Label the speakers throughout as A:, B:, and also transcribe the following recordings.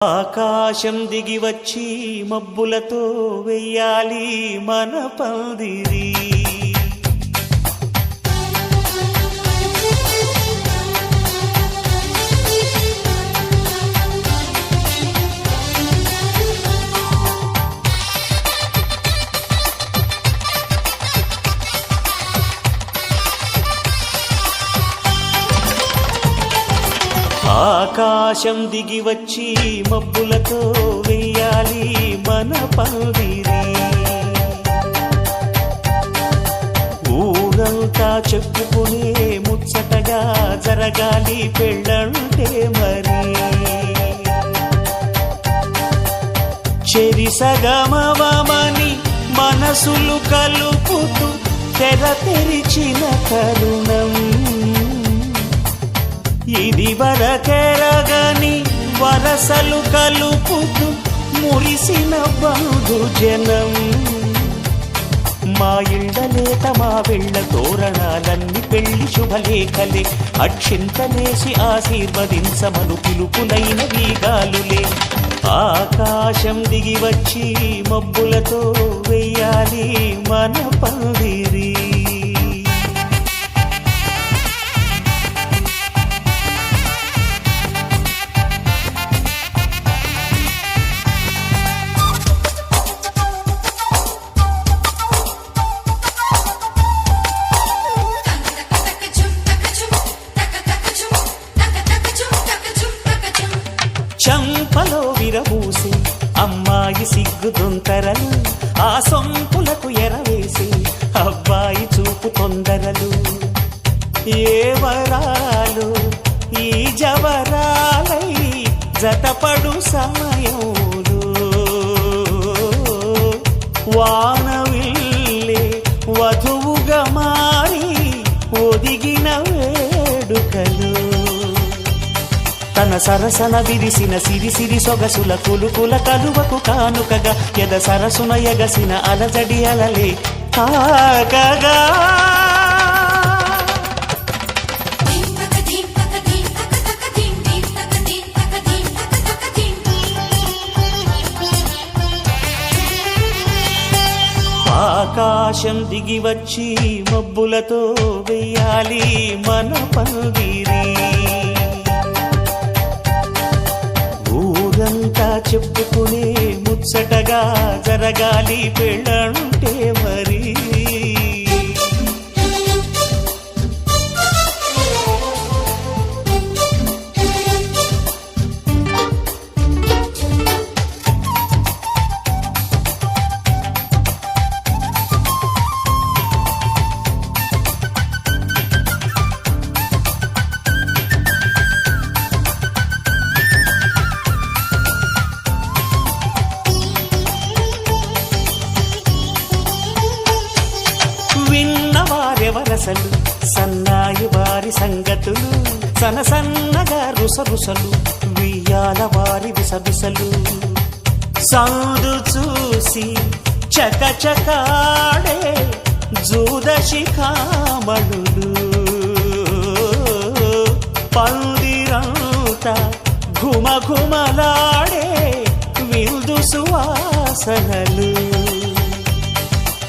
A: ఆకాశం దిగి వచ్చి మబ్బులతో వెయ్యాలి మన పందిరి. ఆకాశం దిగి వచ్చి మబ్బులతో వెయ్యాలి మన పందిరి. ఊరంతా చెప్పుకునే ముచ్చటగా జరగాలి పెళ్ళంటే మరి. చెరిసగమవమని మనసులు కలుపుతూ తెర తెరిచిన తరుణం ఇది వరకెరగని వరసలు కలుపుతూ మురిసిన బంధుజనం. మా ఇళ్ళలేత మా వెళ్ళ తోరణాలన్నీ పెళ్లి శుభలేఖలే. అక్షింతలేసి ఆశీర్వదించమను పిలుపులైన వీగాలులే. ఆకాశం దిగి వచ్చి మబ్బులతో వెయ్యాలి మన పందిరి. చంపలో విరబూసి అమ్మాయి సిగ్గుదొంతరలు, ఆ సొంపులకు ఎరవేసి అబ్బాయి చూపు తొందరలు. ఏ వరాలు ఈ జవరాలై జతపడు సమయంలో వానవిల్లే వధువుగా మారి ఒదిగిన వేడుకలు. తన సరసన విరిసిన సిరిసిరి సొగసుల కులుకుల కలువకు కానుకగా ఎద సరసున ఎగసిన అలజడి అలలే తాకగా. ఆకాశం దిగి వచ్చి మబ్బులతో వెయ్యాలి మన పందిరి. ఊరంతా చెప్పుకునే ముచ్చటగా జరగాలి పెళ్ళంటే మరి. విన్నవారెవరసలు సన్నాయి వారి సంగతులు, సనసన్నగా రుసరుసలు వియ్యాల వారి విసవిసలు. సౌదు చూసి చకచకాడే జూదశిఖామణులు, పందిరంతా ఘుమఘుమలాడే విందు సువాసనలు.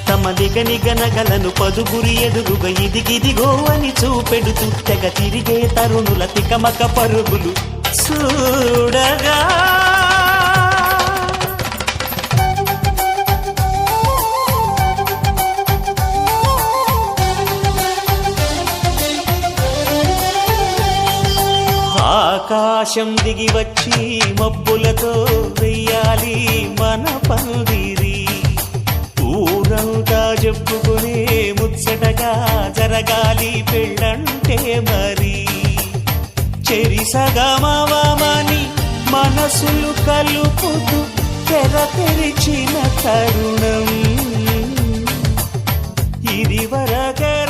A: తమ నిగనిగనగలను పదుగురి ఎదురుగా ఇదిగిదిగో అని చూపెడుతూ తెగ తిరిగే తరుణుల తికమక పరుగులు చూడగా. ఆకాశం దిగి వచ్చి మబ్బులతో వెయ్యాలి మన పందిరి. ఊరంతా చెప్పుకునే ముచ్చటగా జరగాలి పెళ్ళంటే మరి. చెరిసగమవమని మనసులు కలుపుతూ తెర తెరిచిన తరుణం ఇది వరకెర